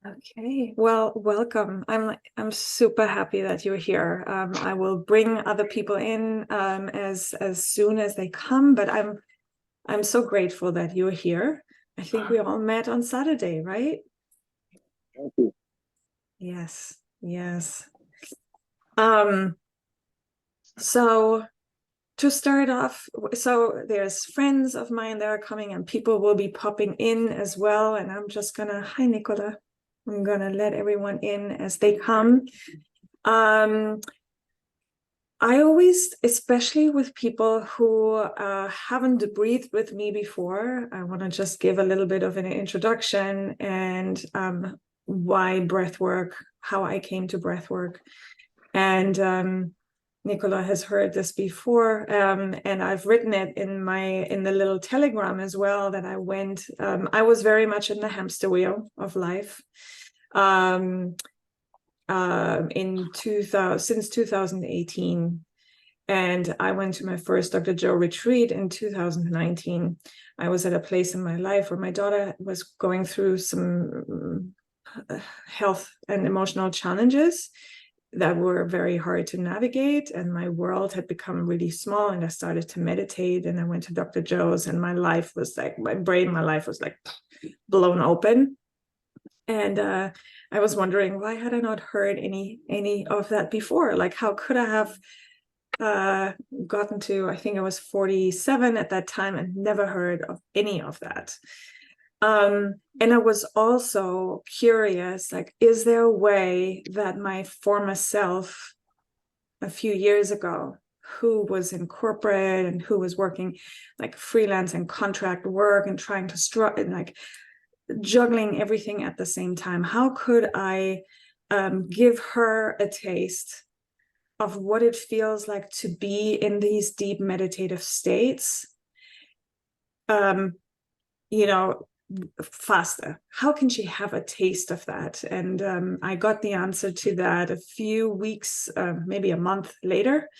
Okay, well, welcome. I'm super happy that you're here. I will bring other people in as soon as they come, but I'm so grateful that you're here. I think we all met on Saturday, right? Thank you. Yes, yes. Um, so to start off, so there's friends of mine that are coming and people will be popping in as well. And I'm just gonna, hi Nicola. I'm gonna let everyone in as they come. Um, I always, especially with people who haven't breathed with me before, I want to just give a little bit of an introduction and why breathwork, how I came to breathwork. And Nicola has heard this before, and I've written it in the little telegram as well that I went. I was very much in the hamster wheel of life. In 2000 since 2018, and I went to my first Dr. Joe retreat in 2019. I was at a place in my life where my daughter was going through some health and emotional challenges that were very hard to navigate, and my world had become really small, and I started to meditate, and I went to Dr. Joe's, and my life was like my life was like blown open. And I was wondering, why had I not heard any of that before? Like, how could I have gotten to, I think I was 47 at that time, and never heard of any of that. And I was also curious, like, is there a way that my former self a few years ago, who was in corporate and who was working like freelance and contract work and trying to struggle, like juggling everything at the same time, how could I give her a taste of what it feels like to be in these deep meditative states, um, you know, faster? How can she have a taste of that? And I got the answer to that a few weeks, maybe a month later,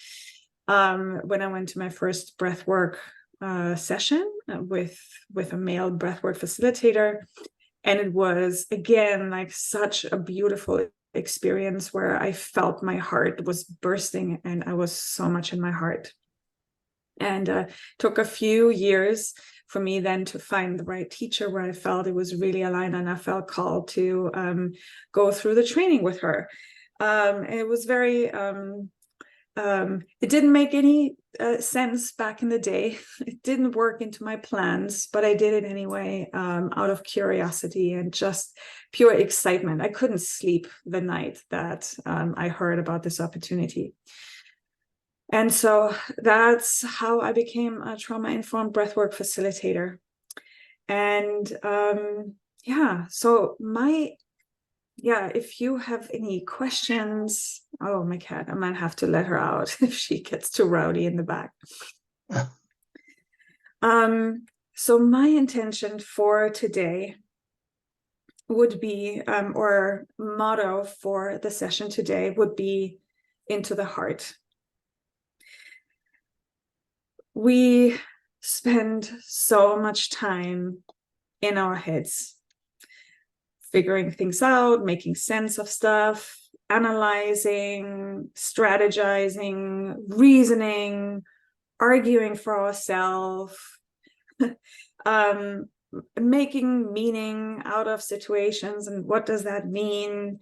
when I went to my first breathwork session with a male breathwork facilitator. And it was, again, like such a beautiful experience where I felt my heart was bursting, and I was so much in my heart. And took a few years for me then to find the right teacher where I felt it was really aligned, and I felt called to go through the training with her. And it was very, it didn't make any sense back in the day. It didn't work into my plans, but I did it anyway, out of curiosity and just pure excitement. I couldn't sleep the night that I heard about this opportunity. And so that's how I became a trauma-informed breathwork facilitator. And if you have any questions, oh, my cat, I might have to let her out if she gets too rowdy in the back. So my intention for today would be, or motto for the session today would be into the heart. We spend so much time in our heads, figuring things out, making sense of stuff, analyzing, strategizing, reasoning, arguing for ourselves, making meaning out of situations, and what does that mean?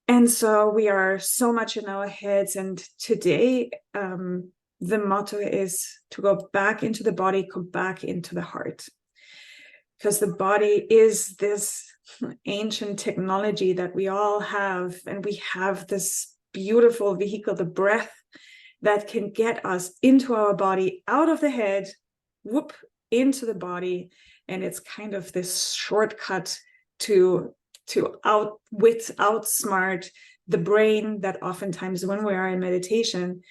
And so we are so much in our heads. And today, the motto is to go back into the body, come back into the heart. Because the body is this ancient technology that we all have, and we have this beautiful vehicle, the breath, that can get us into our body, out of the head, whoop, into the body. And it's kind of this shortcut to outsmart the brain that oftentimes when we are in meditation,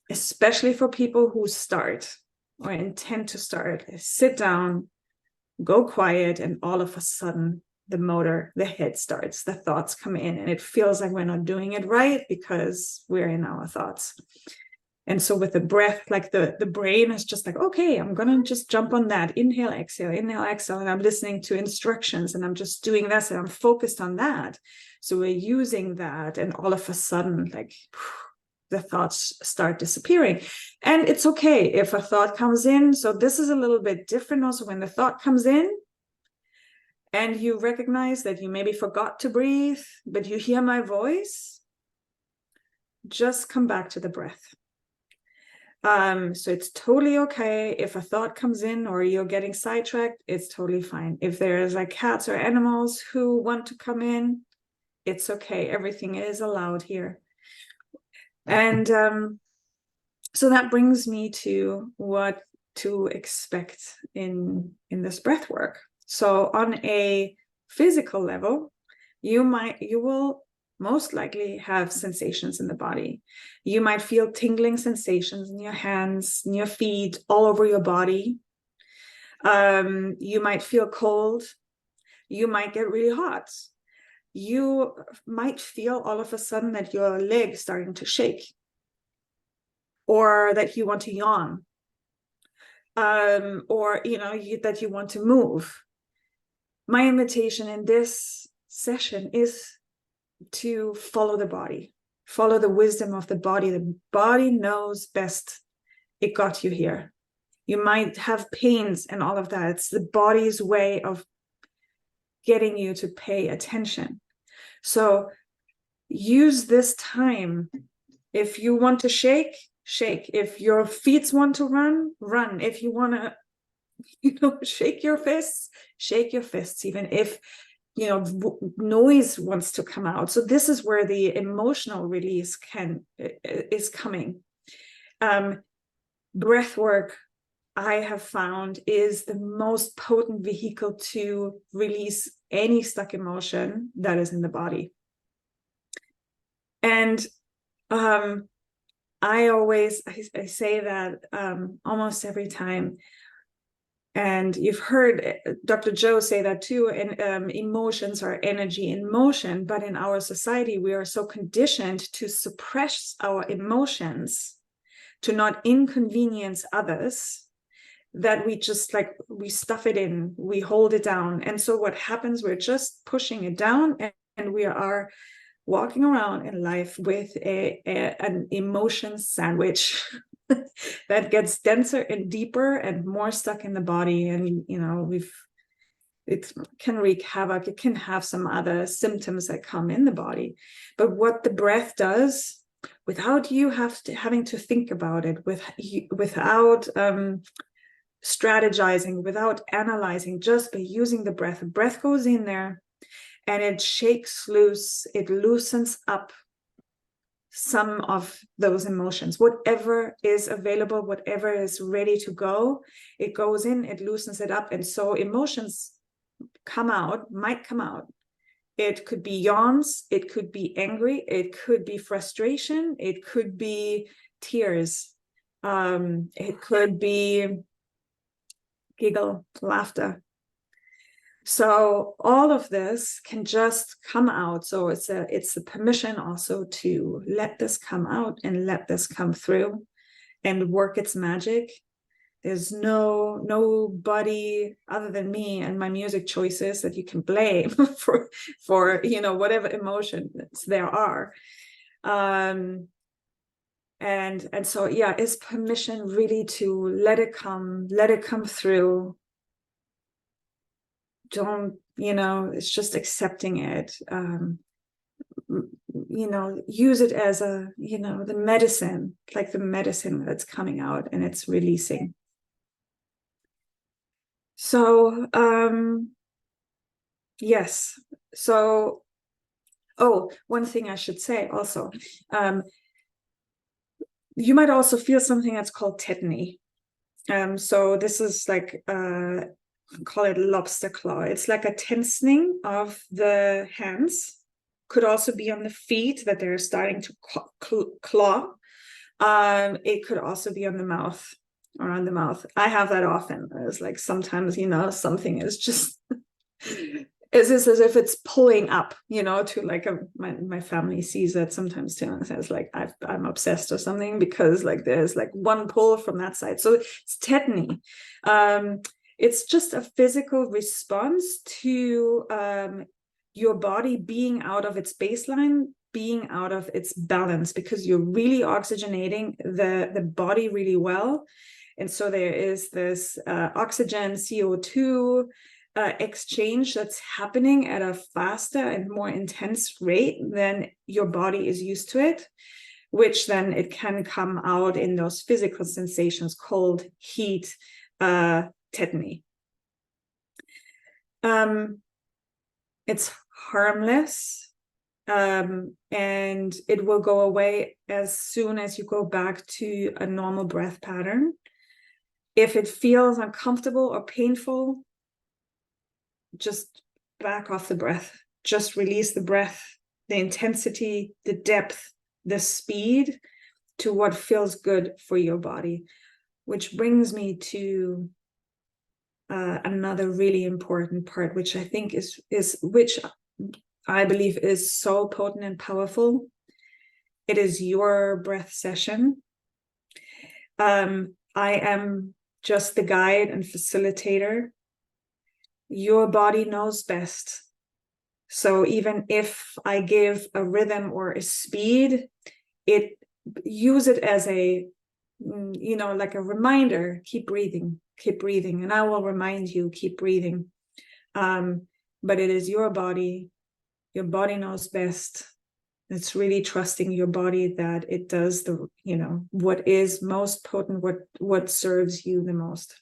especially for people who start or intend to start, sit down, go quiet, and all of a sudden the head starts, the thoughts come in, and it feels like we're not doing it right because we're in our thoughts. And so with the breath, like the brain is just like, okay, I'm going to just jump on that. Inhale, exhale, and I'm listening to instructions and I'm just doing this and I'm focused on that. So we're using that, and all of a sudden, like the thoughts start disappearing. And it's okay if a thought comes in. So this is a little bit different also when the thought comes in and you recognize that you maybe forgot to breathe, but you hear my voice, just come back to the breath. So it's totally okay if a thought comes in or you're getting sidetracked, it's totally fine. If there's like cats or animals who want to come in, it's okay. Everything is allowed here. And so that brings me to what to expect in this breath work. So on a physical level, you will most likely have sensations in the body. You might feel tingling sensations in your hands, in your feet, all over your body. You might feel cold. You might get really hot. You might feel all of a sudden that your legs starting to shake, or that you want to yawn, or that you want to move. My invitation in this session is to follow the body, follow the wisdom of the body. The body knows best. It got you here. You might have pains and all of that. It's the body's way of getting you to pay attention. So use this time. If you want to shake, shake. If your feet want to run, run. If you want to, shake your fists, shake your fists, even if noise wants to come out. So this is where the emotional release is coming. Breath work, I have found, is the most potent vehicle to release any stuck emotion that is in the body. And I say that almost every time. And you've heard Dr. Joe say that too, and emotions are energy in motion. But in our society, we are so conditioned to suppress our emotions, to not inconvenience others, that we just we stuff it in, we hold it down. And so what happens, we're just pushing it down, and we are walking around in life with an emotion sandwich that gets denser and deeper and more stuck in the body. And it can wreak havoc. It can have some other symptoms that come in the body. But what the breath does, without you having to think about it, without strategizing, without analyzing, just by using the breath goes in there and it shakes loose, it loosens up some of those emotions. Whatever is available, whatever is ready to go, it goes in, it loosens it up. And so emotions might come out. It could be yawns, it could be angry, it could be frustration, it could be tears, it could be giggle, laughter. So all of this can just come out. So it's a permission also to let this come out and let this come through and work its magic. There's nobody other than me and my music choices that you can blame for whatever emotions there are. And so it's permission really to let it come through. Don't, it's just accepting it. Use it as the medicine, like the medicine that's coming out and it's releasing. So, yes. So, one thing I should say also, you might also feel something that's called tetany. So this is like, call it lobster claw. It's like a tensing of the hands. Could also be on the feet, that they're starting to claw. It could also be on the mouth, around the mouth. I have that often. It's like sometimes, something is just It's just as if it's pulling up, to like my family sees that sometimes too, and says like I'm obsessed or something, because like there's like one pull from that side. So it's tetany. It's just a physical response to your body being out of its baseline, being out of its balance, because you're really oxygenating the body really well. And so there is this oxygen, CO2 exchange that's happening at a faster and more intense rate than your body is used to it, which then it can come out in those physical sensations, cold, heat, tetany. It's harmless, and it will go away as soon as you go back to a normal breath pattern. If it feels uncomfortable or painful, just back off the breath. Just release the breath, the intensity, the depth, the speed to what feels good for your body. Which brings me to another really important part, which I think which I believe is so potent and powerful. It is your breath session. I am just the guide and facilitator. Your body knows best. So even if I give a rhythm or a speed, use it as a, like a reminder. Keep breathing, and I will remind you, keep breathing. But it is your body. Your body knows best. It's really trusting your body that it does what is most potent, what serves you the most.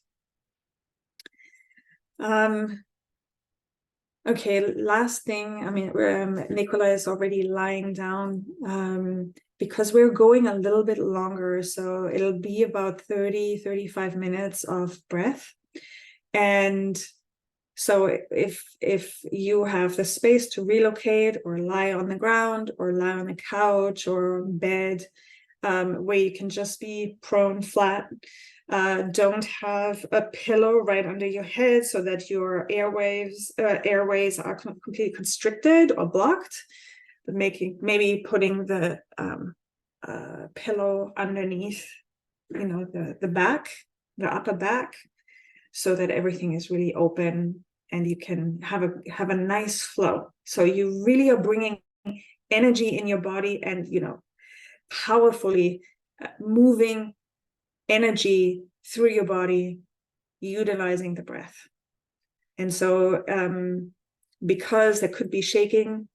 Okay, last thing. I mean, Nicola is already lying down because we're going a little bit longer. So it'll be about 35 minutes of breath. And so if you have the space to relocate or lie on the ground or lie on a couch or bed, where you can just be prone flat, don't have a pillow right under your head so that your airways are completely constricted or blocked, but maybe putting the pillow underneath, the back, the upper back, so that everything is really open and you can have a nice flow. So you really are bringing energy in your body and, powerfully moving energy through your body, utilizing the breath. And so because there could be shaking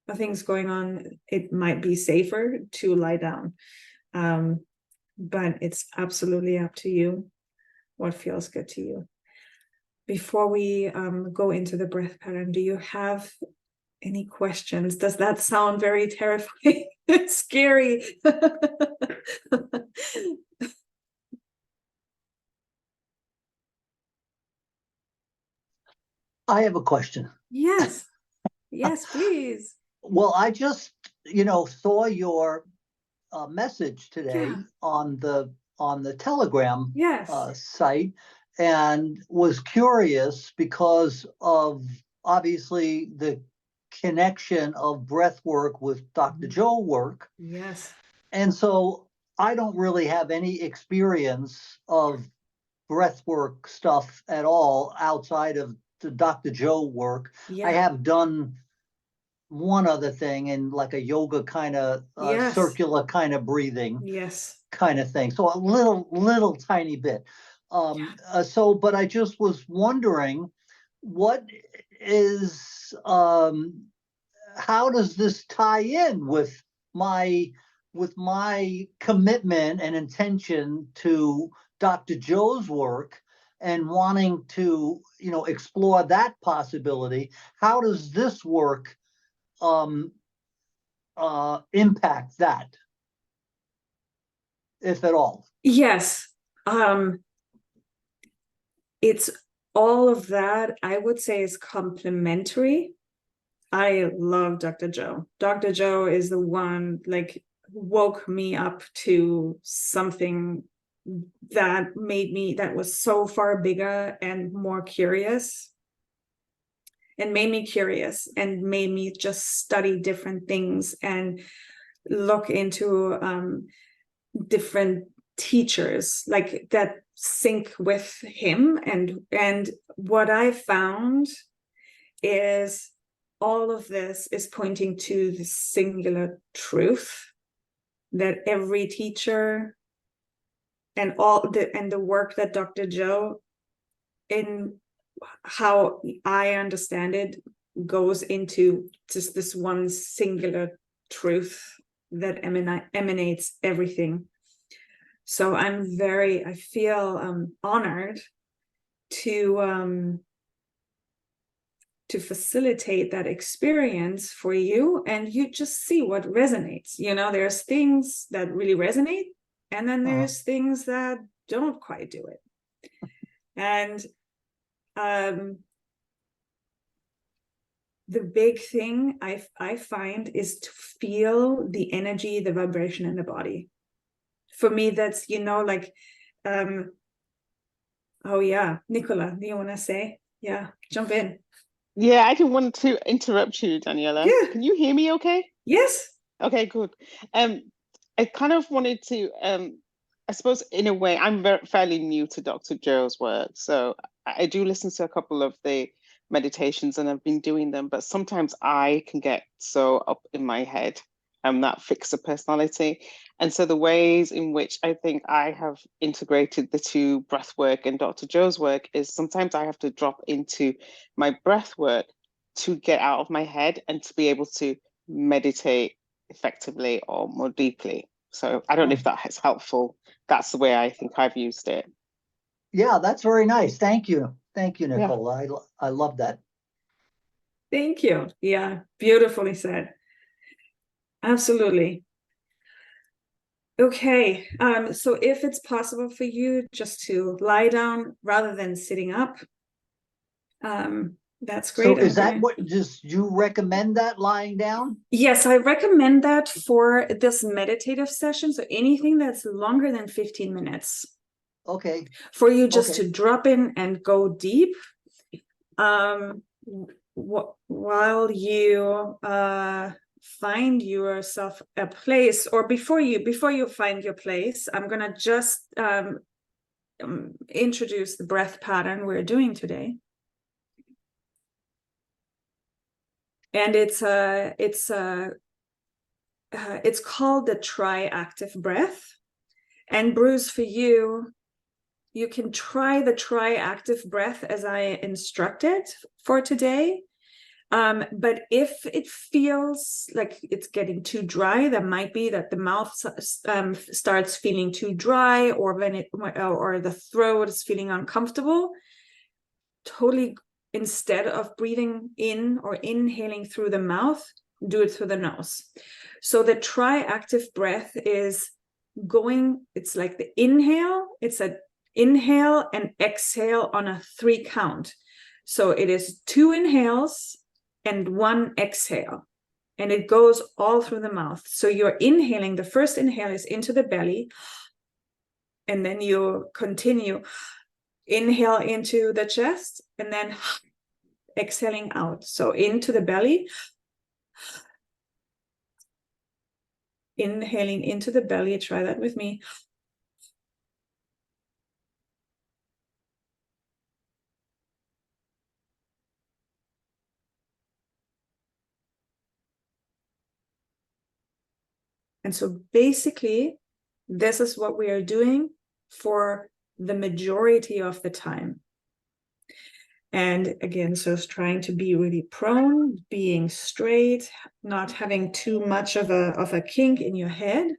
or things going on, it might be safer to lie down. But it's absolutely up to you what feels good to you. Before we go into the breath pattern, do you have any questions? Does that sound very terrifying? Scary? I have a question. Yes, please. Well, I just, saw your message today on the Telegram site, and was curious because of obviously the connection of breath work with Dr. Joe work. Yes. And so I don't really have any experience of breathwork stuff at all outside of the Dr. Joe work. I have done one other thing in like a yoga kind of circular kind of breathing kind of thing. So a little tiny bit. But I just was wondering, what is, how does this tie in with my commitment and intention to Dr. Joe's work and wanting to, explore that possibility? How does this work impact that, if at all? Yes. It's all of that, I would say, is complementary. I love Dr. Joe. Dr. Joe is the one like woke me up to something that was so far bigger and more curious. and made me curious and made me just study different things and look into different teachers like that sync with him. And what I found is all of this is pointing to the singular truth that every teacher and the work that Dr. Joe, in how I understand it, goes into just this one singular truth that emanates everything. So I feel honored to facilitate that experience for you, and you just see what resonates. There's things that really resonate, and then there's things that don't quite do it. And the big thing I find is to feel the energy, the vibration in the body. For me, that's, oh yeah, Nicola, do you want to say? Yeah, jump in. Yeah, I didn't want to interrupt you, Daniela. Yeah. Can you hear me okay? Yes. Okay, good. I kind of wanted to, I suppose in a way, I'm fairly new to Dr. Joe's work. So I do listen to a couple of the meditations and I've been doing them, but sometimes I can get so up in my head. I'm that fixer personality. And so the ways in which I think I have integrated the two breath work and Dr. Joe's work is sometimes I have to drop into my breath work to get out of my head and to be able to meditate effectively or more deeply. So I don't know if that is helpful. That's the way I think I've used it. Yeah, that's very nice. Thank you. Thank you, Nicole. Yeah. I love that. Thank you. Yeah, beautifully said. Absolutely. Okay, so if it's possible for you just to lie down rather than sitting up, that's great. So is that what just you recommend, that lying down? Yes, I recommend that for this meditative session. So anything that's longer than 15 minutes. Okay. For you just to drop in and go deep. While you find yourself a place, or before you find your place, I'm gonna just introduce the breath pattern we're doing today. And it's called the tri-active breath. And Bruce, for you can try the tri-active breath as I instructed for today. But if it feels like it's getting too dry, that might be that the mouth starts feeling too dry, or or the throat is feeling uncomfortable. Totally, instead of breathing in or inhaling through the mouth, do it through the nose. So the tri-active breath is it's like the inhale, it's an inhale and exhale on a 3 count. So it is 2 inhales and 1 exhale, and it goes all through the mouth. So you're inhaling, the first inhale is into the belly, and then you continue, inhale into the chest, and then exhaling out. So into the belly, inhaling into the belly, try that with me. And so basically, this is what we are doing for the majority of the time. And again, so it's trying to be really prone, being straight, not having too much of a kink in your head.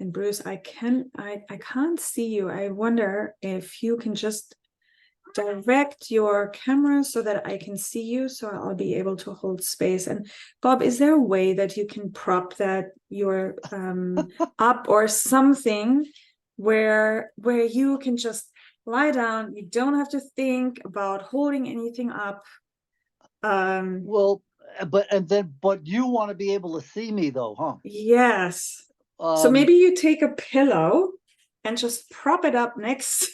And Bruce, I can't see you. I wonder if you can just direct your camera so that I can see you, so I'll be able to hold space. And Bob, is there a way that you can prop that you're up or something where you can just lie down? You don't have to think about holding anything up. Well, but you want to be able to see me though, huh? Yes. So maybe you take a pillow and just prop it up next.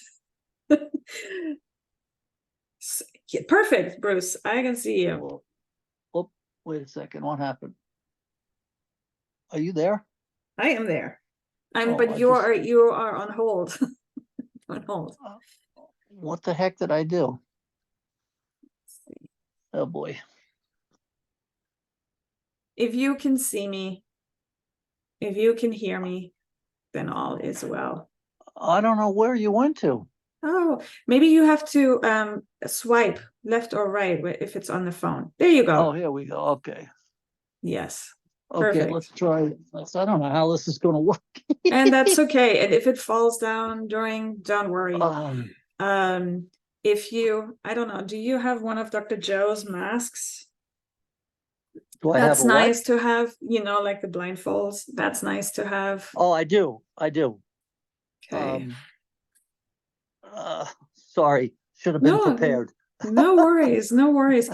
Yeah, perfect, Bruce. I can see you. Oh, wait a second. What happened? Are you there? I am there. Oh, But I you just- are on hold. On hold. What the heck did I do? Oh boy. If you can see me, if you can hear me, then all is well. I don't know where you went to. Oh, maybe you have to swipe left or right if it's on the phone. There you Oh, go. here we go. Okay. Yes. Okay, Perfect. let's try this. I don't know how this is going to work. And that's okay. And if it falls down don't worry. Um, If you, I don't know, do you have one of Dr. Joe's masks? do I have That's a what? nice to have, like the blindfolds. That's nice to have. Oh, I do. I do. Okay. Sorry, should have been prepared. No worries, no worries.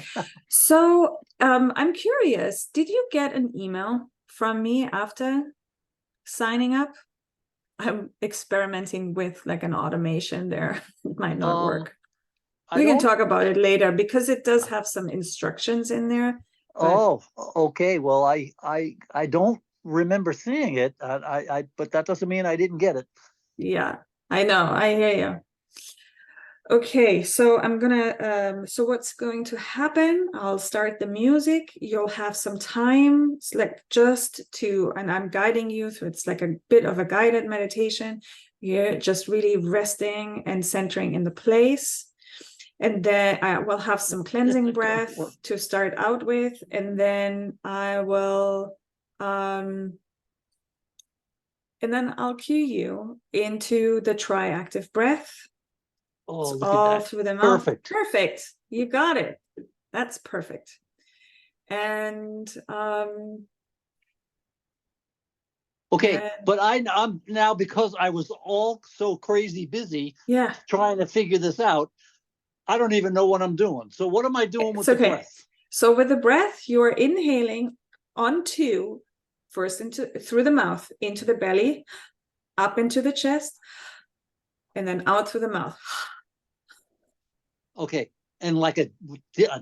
So, I'm curious, did you get an email from me after signing up? I'm experimenting with like an automation there. It might not work. We can talk about it later because it does have some instructions in there. Oh, okay. Well, I don't remember seeing it. But that doesn't mean I didn't get it. Yeah, I know. I hear you. Okay, so I'm gonna, so what's going to happen? I'll start the music. You'll have some time, it's like and I'm guiding you through, it's like a bit of a guided meditation. You're just really resting and centering in the place. And then I will have some cleansing breath to start out with. And then and then I'll cue you into the triactive breath. Oh, It's look all at that. through the mouth. Perfect. Perfect. You got it. That's perfect. And okay, but I'm now, because I was all so crazy busy trying to figure this out, I don't even know what I'm doing. So what am I doing with the breath? So with the breath, you are inhaling on two, first through the mouth, into the belly, up into the chest, and then out through the mouth. Okay. And like a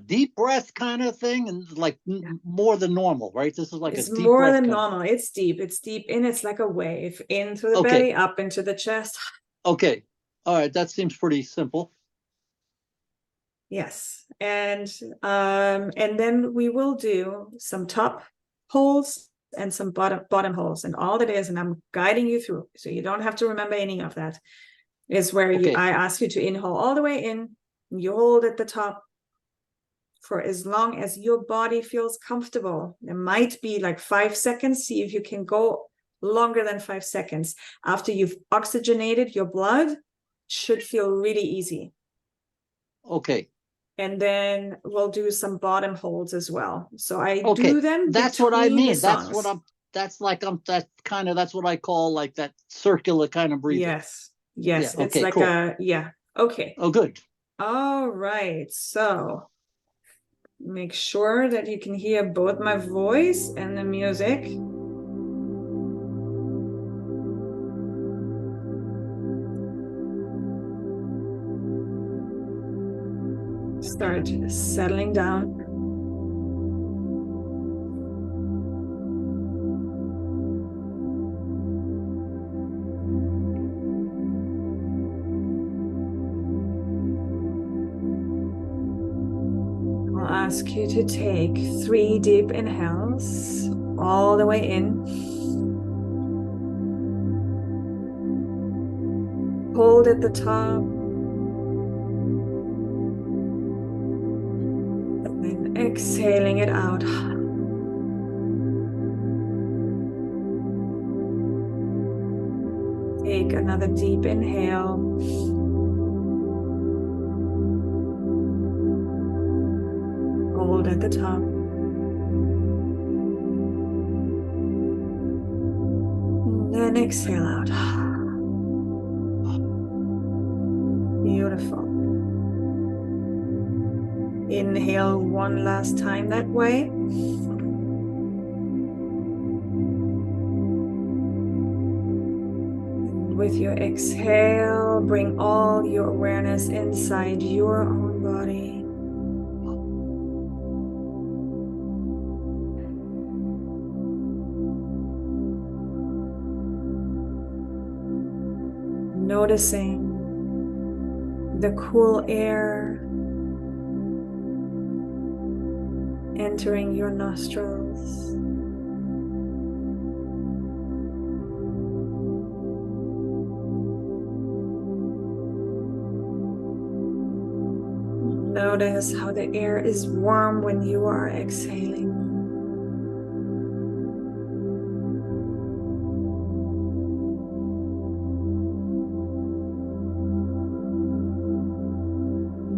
deep breath kind of thing, and like more than normal, right? This is like it's a deep more breath than normal. It's deep. It's deep in. It's like a wave in through the belly, up into the chest. Okay. All right. That seems pretty simple. Yes. And then we will do some top holes and some bottom holes, and all that is, and I'm guiding you through, so you don't have to remember any of that, is where I ask you to inhale all the way in. You hold at the top for as long as your body feels comfortable. It might be like 5 seconds. See if you can go longer than 5 seconds. After you've oxygenated your blood, should feel really easy. Okay. And then we'll do some bottom holds as well. So I do them. That's what I mean. That's what I call like that circular kind of breathing. Yes. Yeah, It's like cool. Okay. Oh, good. All right. So make sure that you can hear both my voice and the music. Start settling down. I'll ask you to take 3 deep inhales all the way in. Hold at the top. And then exhaling it out. Take another deep inhale. Hold at the top. And then exhale out. Beautiful. Inhale one last time that way. With your exhale, bring all your awareness inside your own body. noticing the cool air entering your nostrils. Notice how the air is warm when you are exhaling.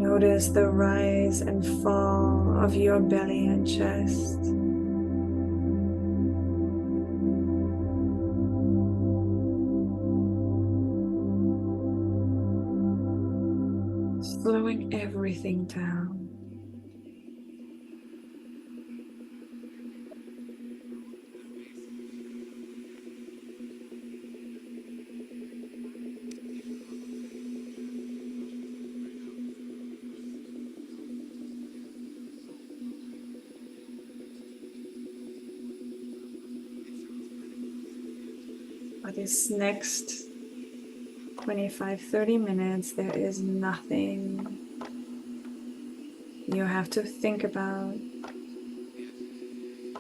Notice the rise and fall of your belly and chest. Slowing everything down. For this next 25-30 minutes, there is nothing you have to think about.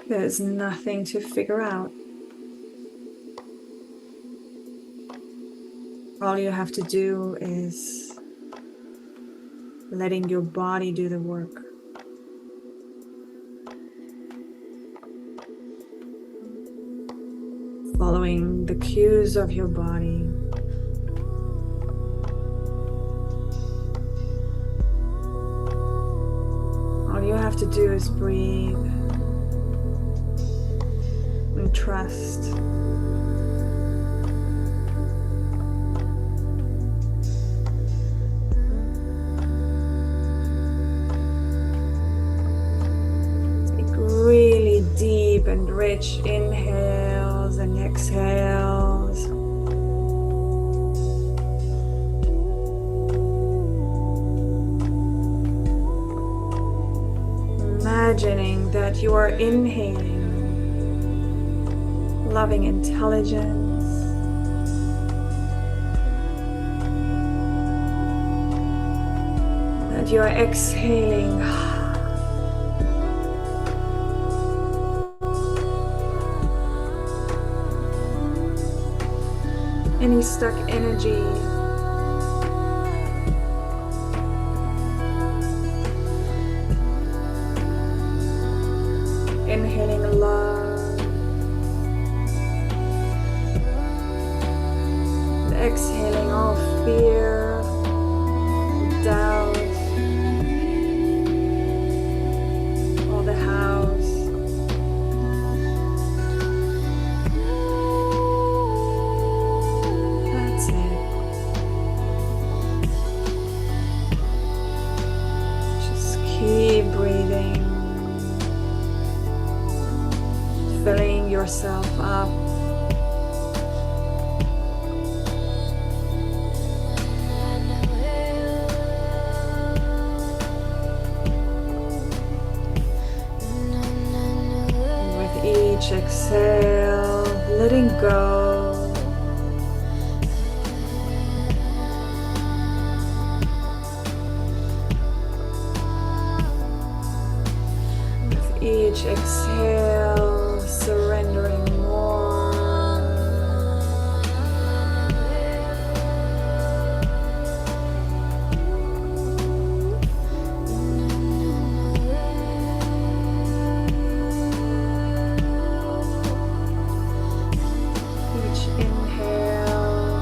There is nothing to figure out. All you have to do is letting your body do the work. Following the cues of your body. All you have to do is breathe and trust. Take really deep and rich inhales and exhales. Imagining that you are inhaling loving intelligence, that you are exhaling any stuck energy. Inhaling love, and exhaling all fear, doubt, all the house. That's it. Just keep breathing. Filling yourself up with each exhale, letting go. With each exhale, surrendering more. Each inhale,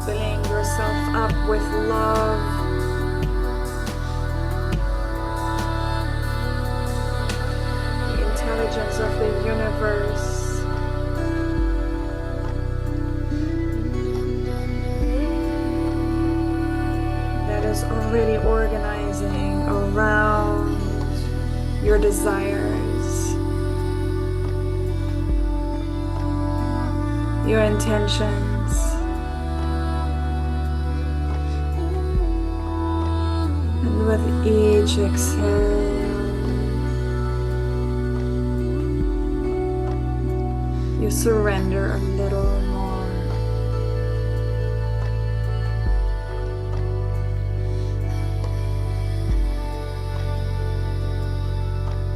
filling yourself up with love. Intelligence of the universe, that is already organizing around your desires, your intentions. And with each exhale, You surrender a little more.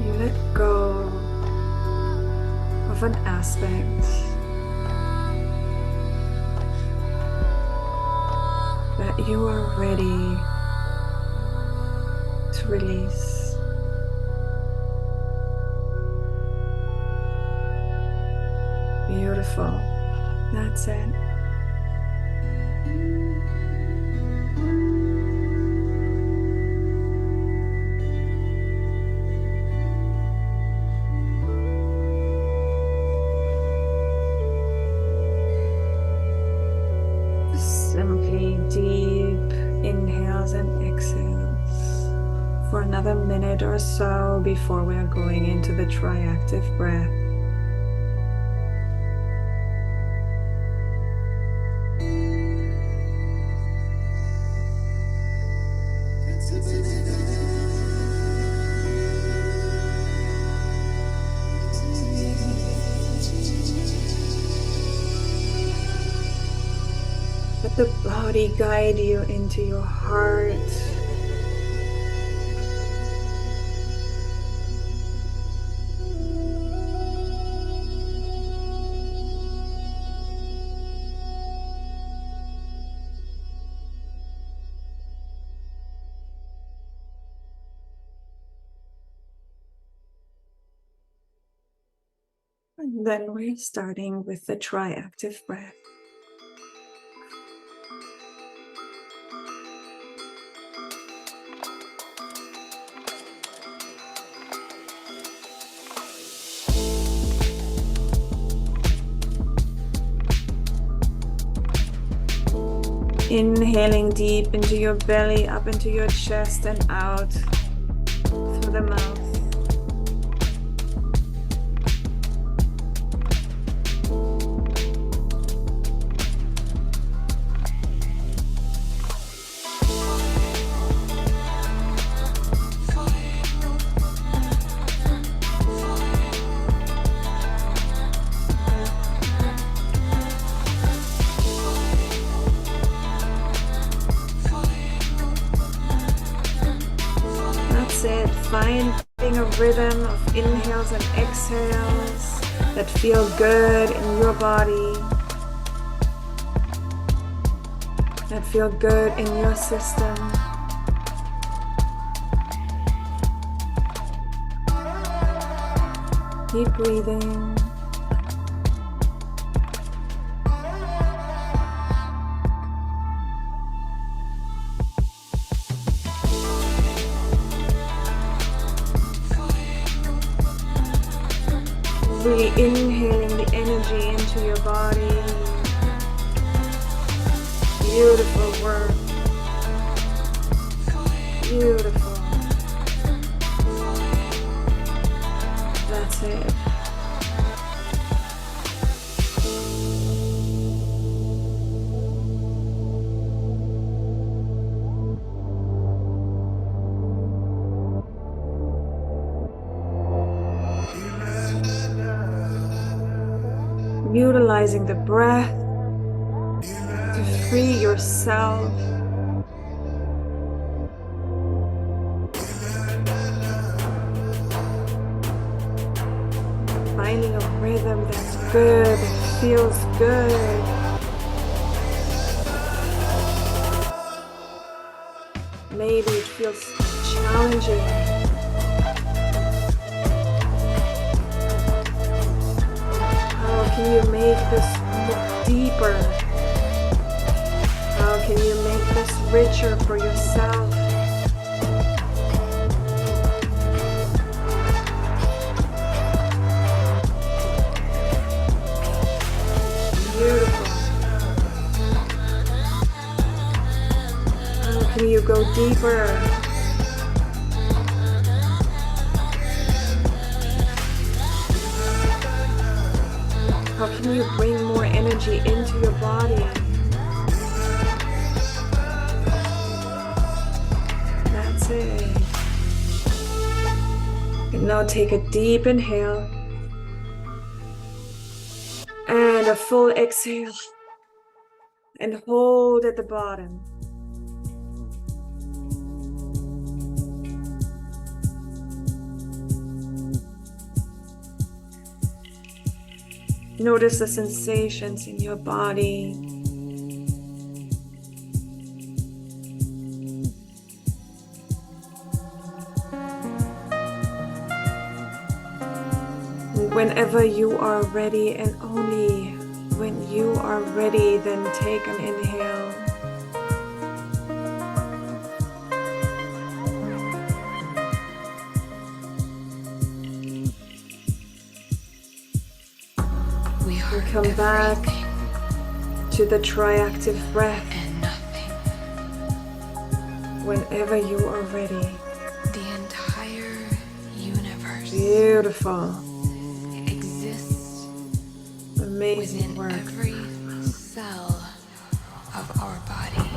You let go of an aspect that you are ready to release. Beautiful. That's it. Simply deep inhales and exhales for another minute or so before we are going into the triactive breath. Let the body guide you into your heart. And then we're starting with the triactive breath. Inhaling deep into your belly, up into your chest and out through the mouth. Finding a rhythm of inhales and exhales that feel good in your body, that feel good in your system. Keep breathing. Really inhaling the energy into your body. Beautiful work. Beautiful. That's it. Utilizing the breath to free yourself. Finding a rhythm that's good, that feels good. Maybe it feels challenging. How can you make this deeper? How can you make this richer for yourself? Beautiful. How can you go deeper? How can you bring more energy into your body? That's it. And now take a deep inhale. And a full exhale. And hold at the bottom. Notice the sensations in your body. Whenever you are ready, and only when you are ready, then take an inhale. And come back to the triactive breath whenever you are ready. The entire universe Beautiful. exists Amazing within work. every cell of our body.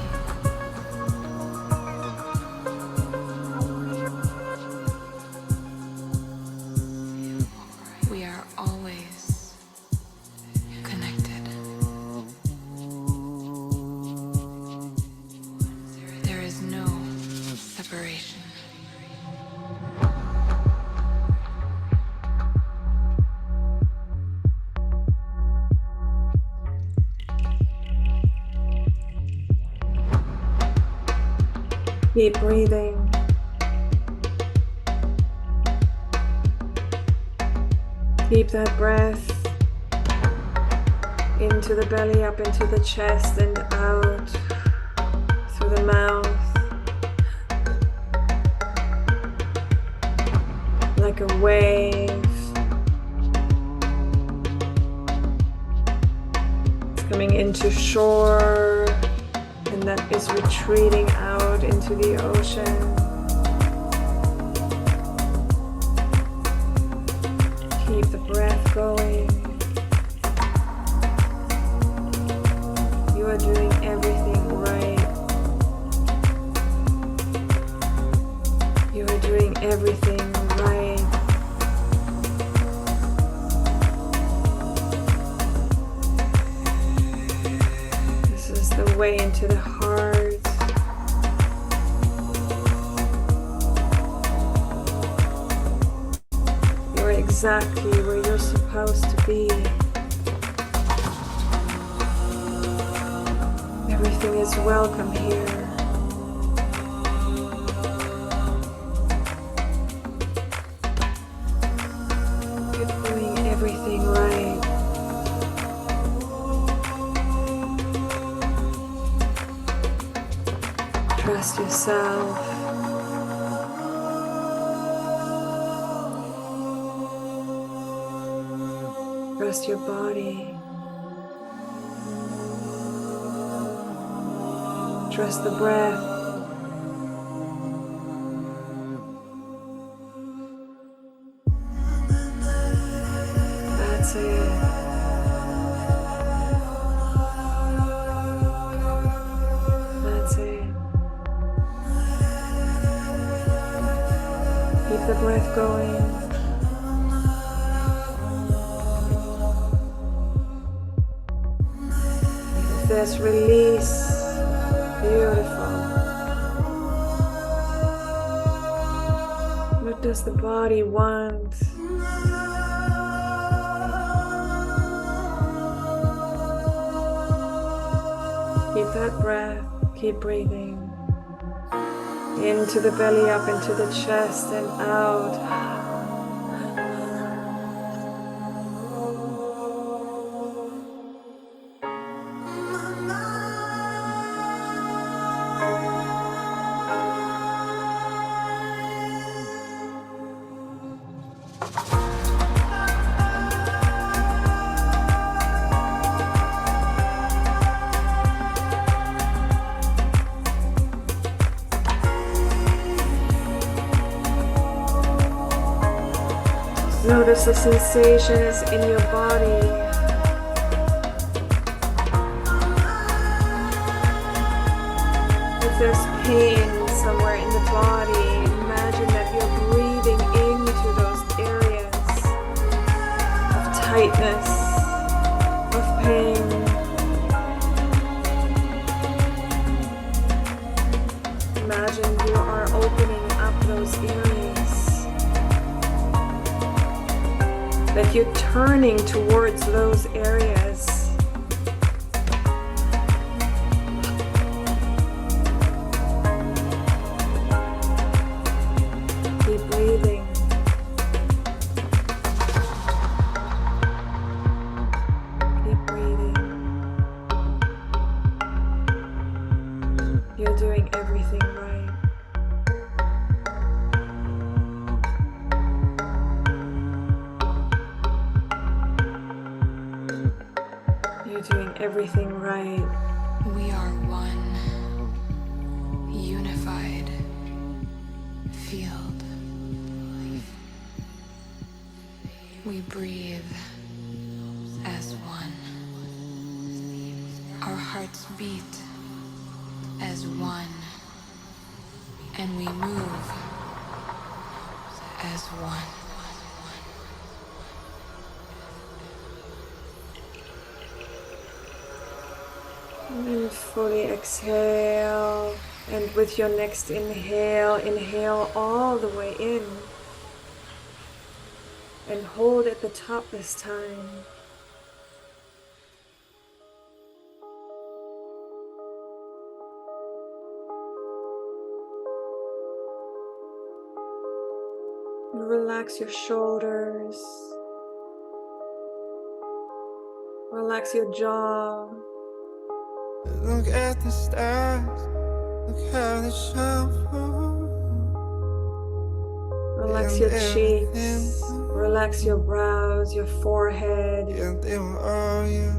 We are always connected. There is no separation. Keep breathing. Keep that breath into the belly, up into the chest and out through the mouth. Like a wave. It's coming into shore and that is retreating out into the ocean. Keep the breath going. You are doing everything right. You are doing everything right. This is the way into the heart. You're exactly where you're supposed to be. Everything is welcome here. You're doing everything right. Trust yourself. Trust your body. Trust the breath. That's it. That's it. Keep the breath going. If there's release, beautiful. What does the body want? Keep that breath, keep breathing. Into the belly, up into the chest and out. Notice the sensations in your body. If there's pain somewhere in the body, imagine that you're breathing into those areas of tightness, of turning towards those areas. Keep breathing. Keep breathing. You're doing everything right. You're doing everything right. We are one unified field. We breathe as one. Our hearts beat as one. And we move as one. And fully exhale, and with your next inhale, inhale all the way in and hold at the top this time. Relax your shoulders, relax your jaw. Look at the stars, look how they shine for. Relax your cheeks, relax your brows, your forehead. Yeah, they were all you.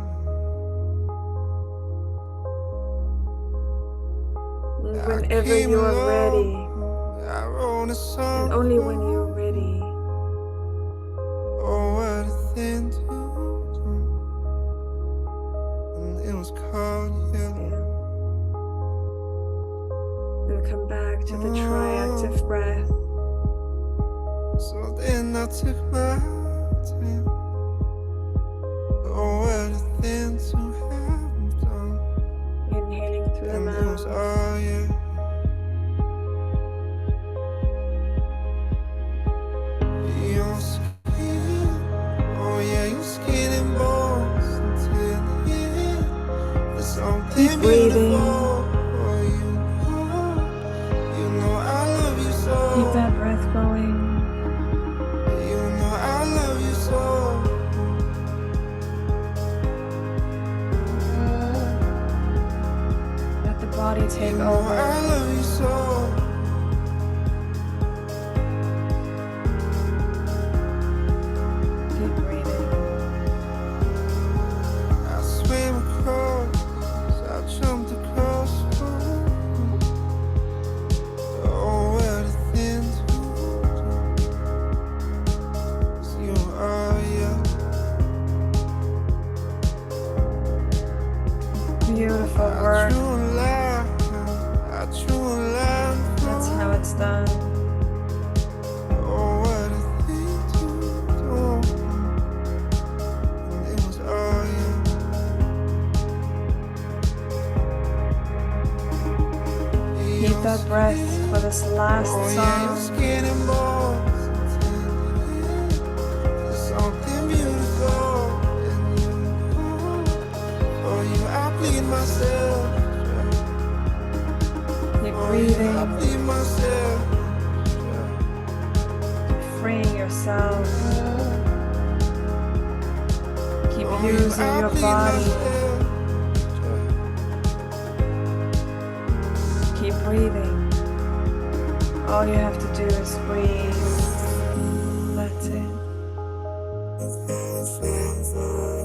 And whenever you are ready, I wrote a song, and only when you're ready, oh, what a thing to do. And it was called yellow. and come back to the triactive breath. So then I took my time. Oh, what a thing to have done. Inhaling through the And it was mouth. all you. Your skin, oh yeah, your skin and bones until the end. There's something Keep breathing. beautiful. Oh, you know I love you so. Keep that breath going. You know I love you so. Let the body take You know over. I love you so. Keep breathing. I swam across, I jumped across. Oh, what a thing to do. 'Cause you are, yeah. Beautiful I work. drew a line, I drew a line That's from. how it's done. Oh, what a thing to do. And it was all you. Keep that breath for this last Oh yeah, your song. skin and bones until the end. There's something beautiful in you. For you, I bleed myself. Keep For you, I breathing, bleed myself. freeing yourself. Keep For you, using I your bleed body. myself. Keep breathing. All you have to do is breathe. That's it.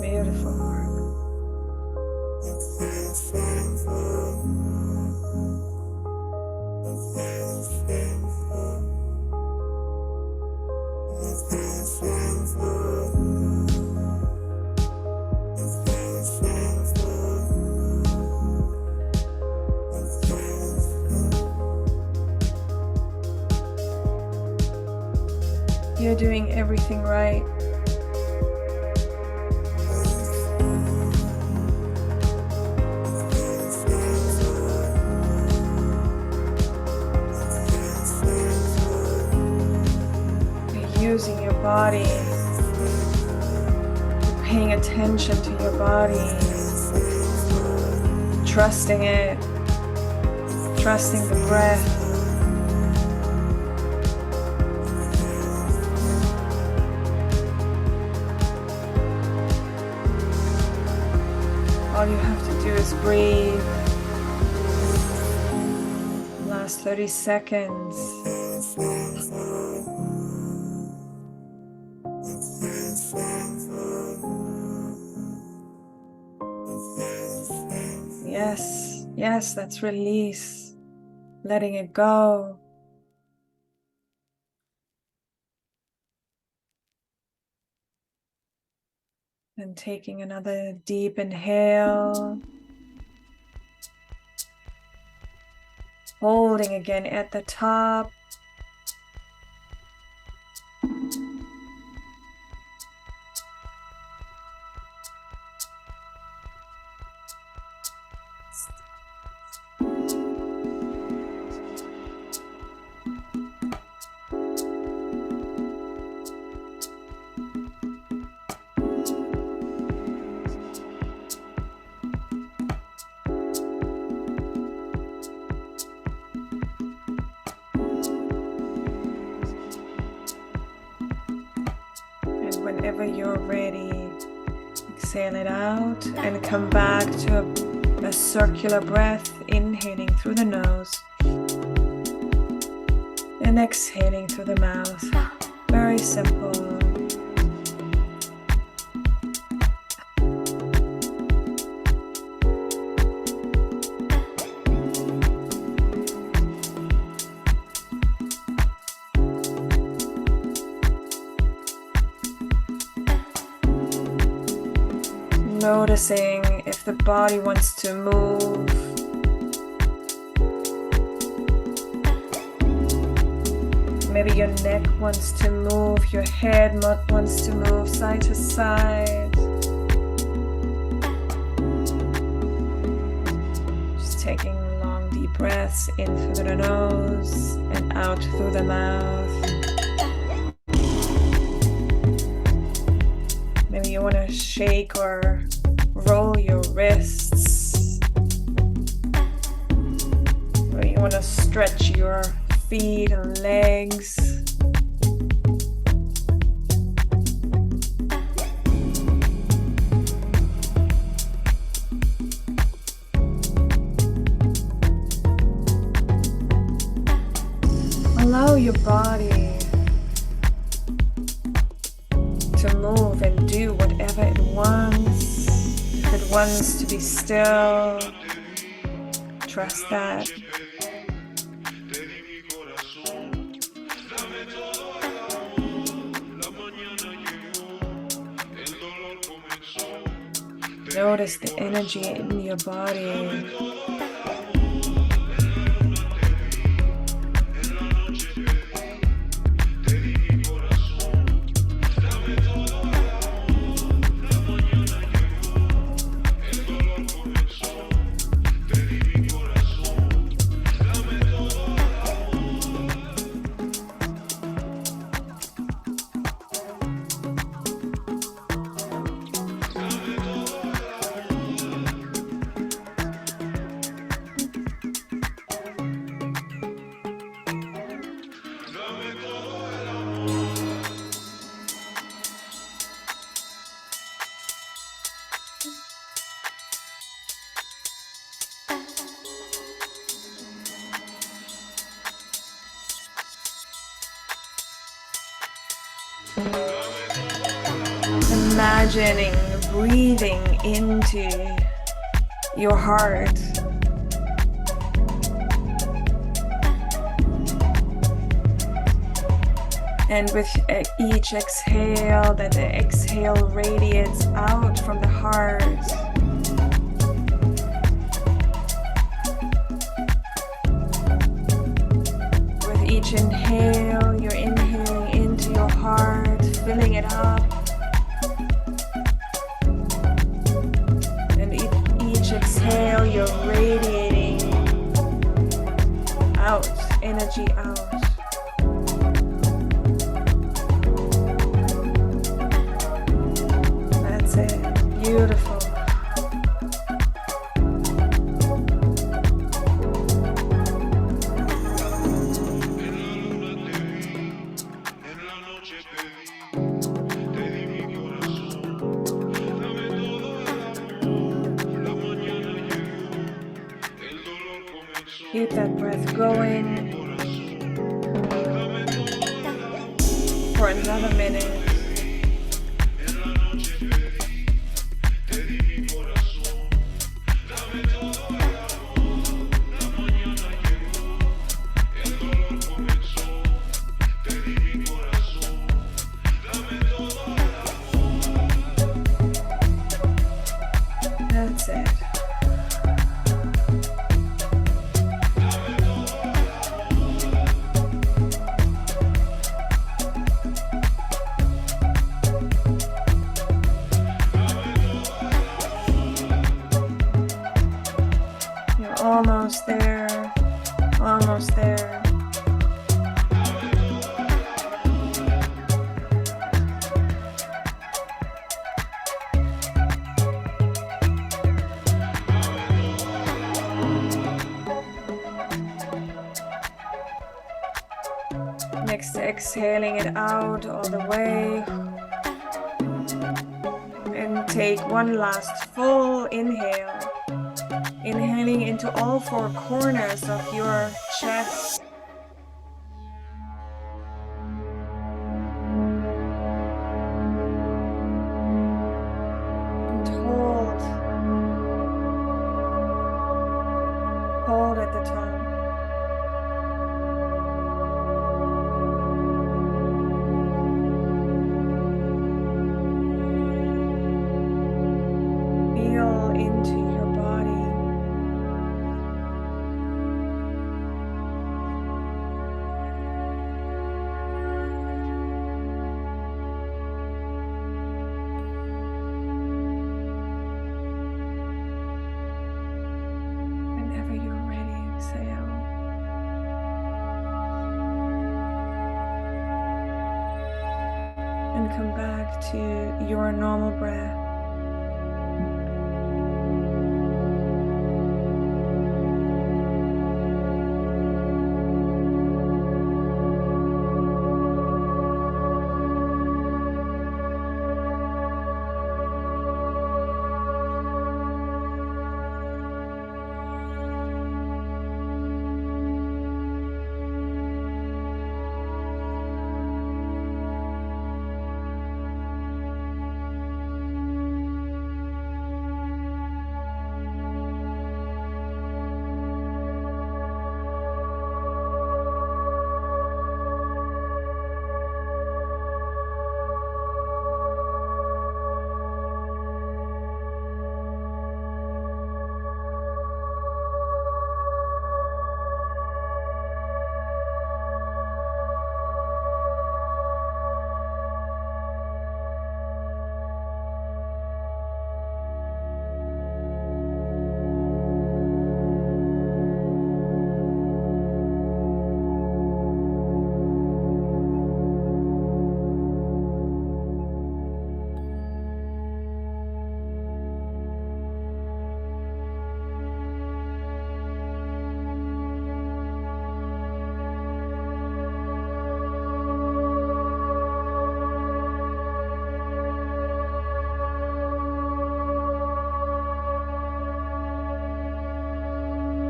Beautiful work. You're doing everything right. You're using your body attention to your body, trusting it, trusting the breath. All you have to do is breathe. Last 30 seconds. Yes, yes, that's release. Letting it go. And taking another deep inhale. Holding again at the top. Whenever you're ready, exhale it out and come back to a circular breath, inhaling through the nose and exhaling through the mouth. Very simple. Noticing if the body wants to move. Maybe your neck wants to move, your head wants to move side to side. Just taking long deep breaths in through the nose and out through the mouth. Maybe you want to shake or roll your wrists. Or you want to stretch your feet and legs. Allow your body to move and do whatever it wants. If it wants to be still, trust that. Notice the energy in your body. Imagining breathing into your heart. And with each exhale, that the exhale radiates out from the heart. With each inhale, you're inhaling into your heart, filling it up. And each exhale, you're radiating out, energy out. That's it. Beautiful. Keep that breath going for another minute. That's it. You're almost there. Almost there. Next, exhaling it out all the way. And take one last full inhale. Inhaling into all four corners of your chest. And hold. Hold at the top. Feel into your body. Whenever you're ready, exhale. And come back to your normal breath.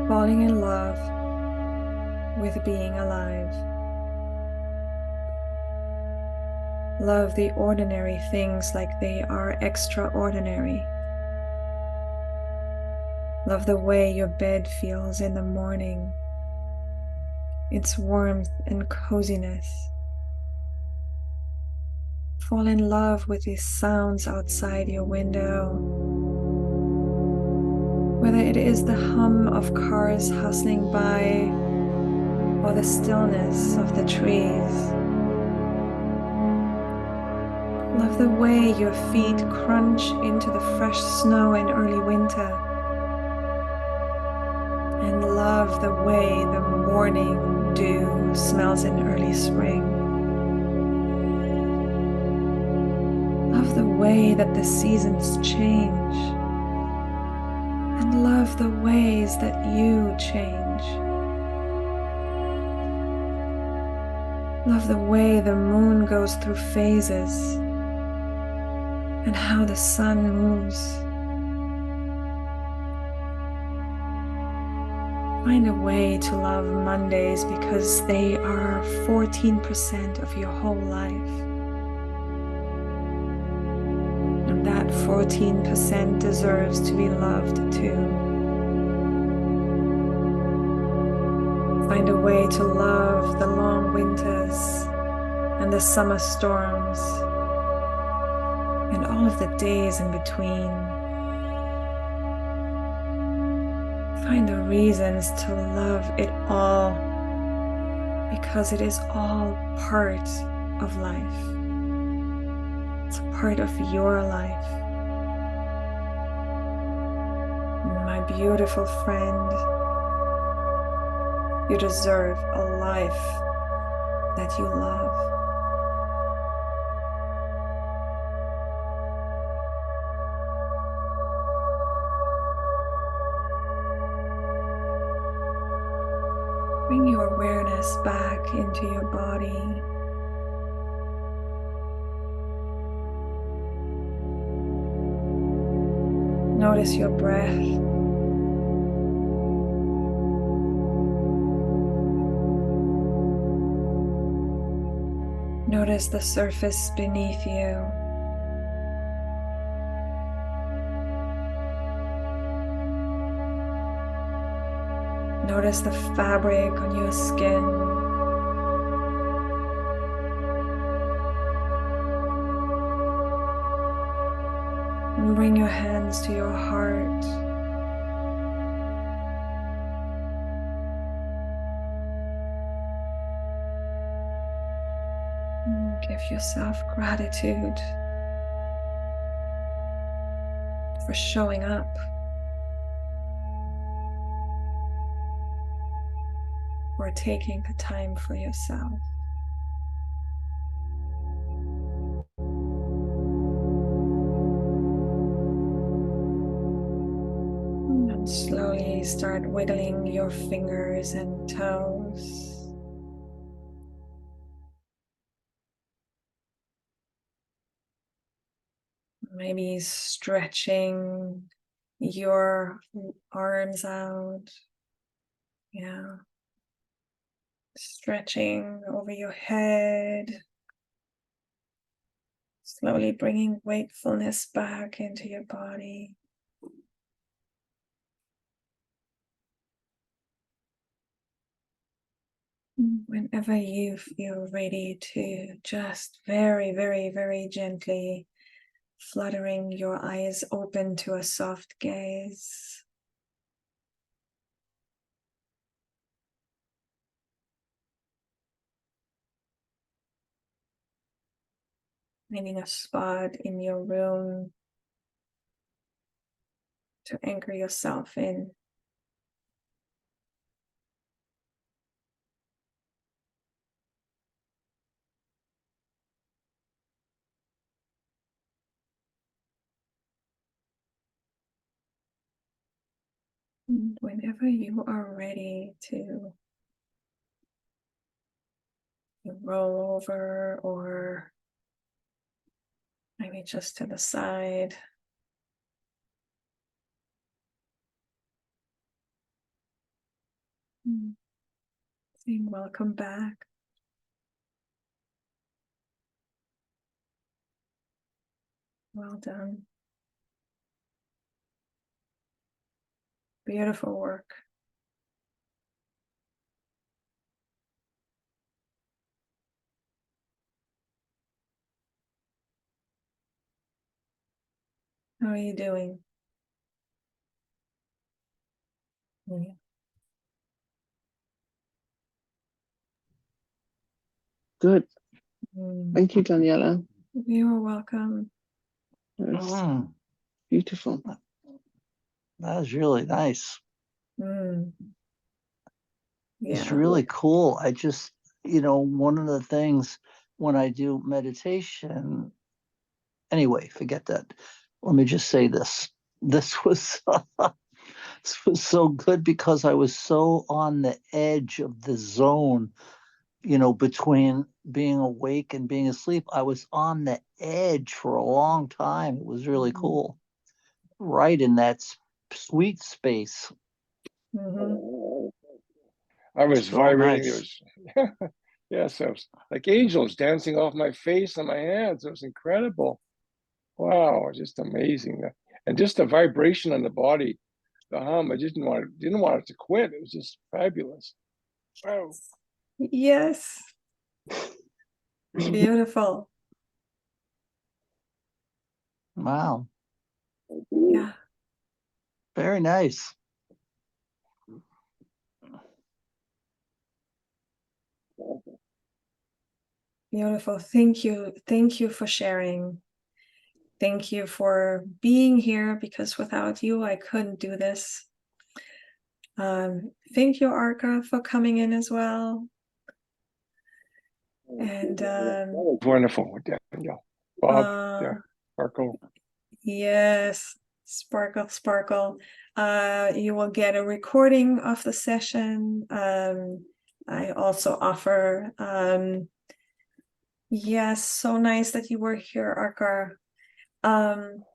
Falling in love with being alive. Love the ordinary things like they are extraordinary. Love the way your bed feels in the morning, its warmth and coziness. Fall in love with the sounds outside your window. Whether it is the hum of cars hustling by or the stillness of the trees. Love the way your feet crunch into the fresh snow in early winter. And love the way the morning dew smells in early spring. Love the way that the seasons change, and love the ways that you change. Love the way the moon goes through phases and how the sun moves. Find a way to love Mondays because they are 14% of your whole life. And that 14% deserves to be loved too. Find a way to love the long winters and the summer storms and all of the days in between. Find the reasons to love it all, because it is all part of life. It's a part of your life. My beautiful friend, you deserve a life that you love. Bring your awareness back into your body. Notice your breath. Notice the surface beneath you. Notice the fabric on your skin. And bring your hands to your heart. And give yourself gratitude for showing up. For taking the time for yourself. And then slowly start wiggling your fingers and toes. Maybe stretching your arms out. Yeah. Stretching over your head. Slowly bringing wakefulness back into your body. Whenever you feel ready to, just very, very, very gently fluttering your eyes open to a soft gaze. Finding a spot in your room to anchor yourself in. And whenever you are ready to roll over or maybe just to the side. Saying welcome back. Well done. Beautiful work. How are you doing? Yeah. Good. Thank you, Daniela. You are welcome. Beautiful. That was really nice. Yeah. It's really cool. I just, one of the things when I do meditation, anyway, forget that. Let me just say this. This was this was so good because I was so on the edge of the zone, between being awake and being asleep. I was on the edge for a long time. It was really cool. Right in that sweet space. I was So vibrating. nice. There was, yes, I was like angels dancing off my face and my hands. It was incredible. Wow, just amazing. And just the vibration on the body, the hum. I didn't want it to quit. It was just fabulous. Wow. Yes. Beautiful. Wow. Yeah. Very nice. Beautiful. Thank you. Thank you for sharing. Thank you for being here, because without you, I couldn't do this. Thank you, Arka, for coming in as well. And Wonderful with Danielle. Bob, yeah, Marco. yes, Sparkle, Sparkle. You will get a recording of the session. I also offer, yes, so nice that you were here, Arka. I'm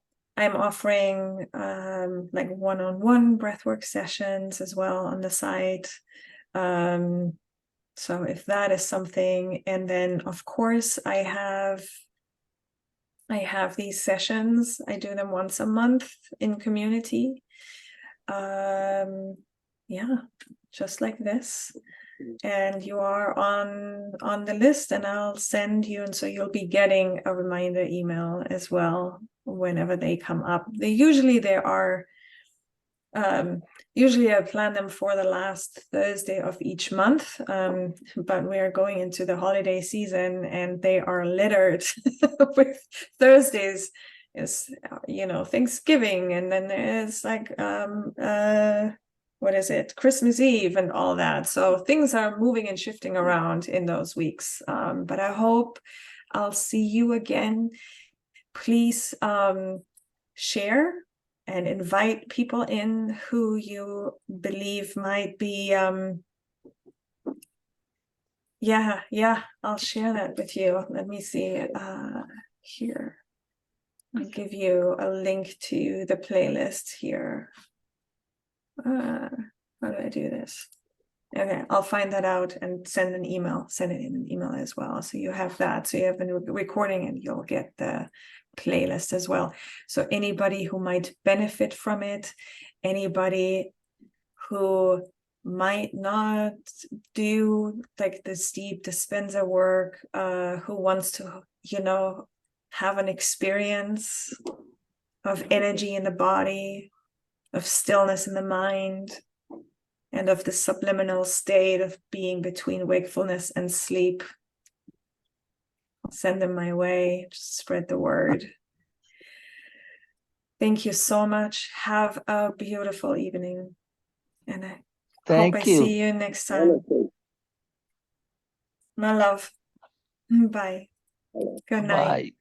offering like one-on-one breathwork sessions as well on the site. So if that is something, and then of course I have these sessions. I do them once a month in community. Yeah, just like this. And you are on the list, and I'll send you, and so you'll be getting a reminder email as well whenever they come up. Usually I plan them for the last Thursday of each month, but we are going into the holiday season and they are littered with Thursdays. Is Thanksgiving, and then there's like what is it, Christmas Eve and all that. So things are moving and shifting around in those weeks, but I hope I'll see you again. Please share and invite people in who you believe might be yeah, I'll share that with you. Let me see here. I'll give you a link to the playlist here. How do I do this? Okay, I'll find that out and send it in an email as well, so you have that, so you have a recording and you'll get the playlist as well. So anybody who might benefit from it, anybody who might not do like this deep dispenser work, who wants to have an experience of energy in the body, of stillness in the mind, and of the subliminal state of being between wakefulness and sleep, I'll send them my way. Just spread the word. Thank you so much. Have a beautiful evening, and I hope I see you next time. My love. Bye. Good night. Bye.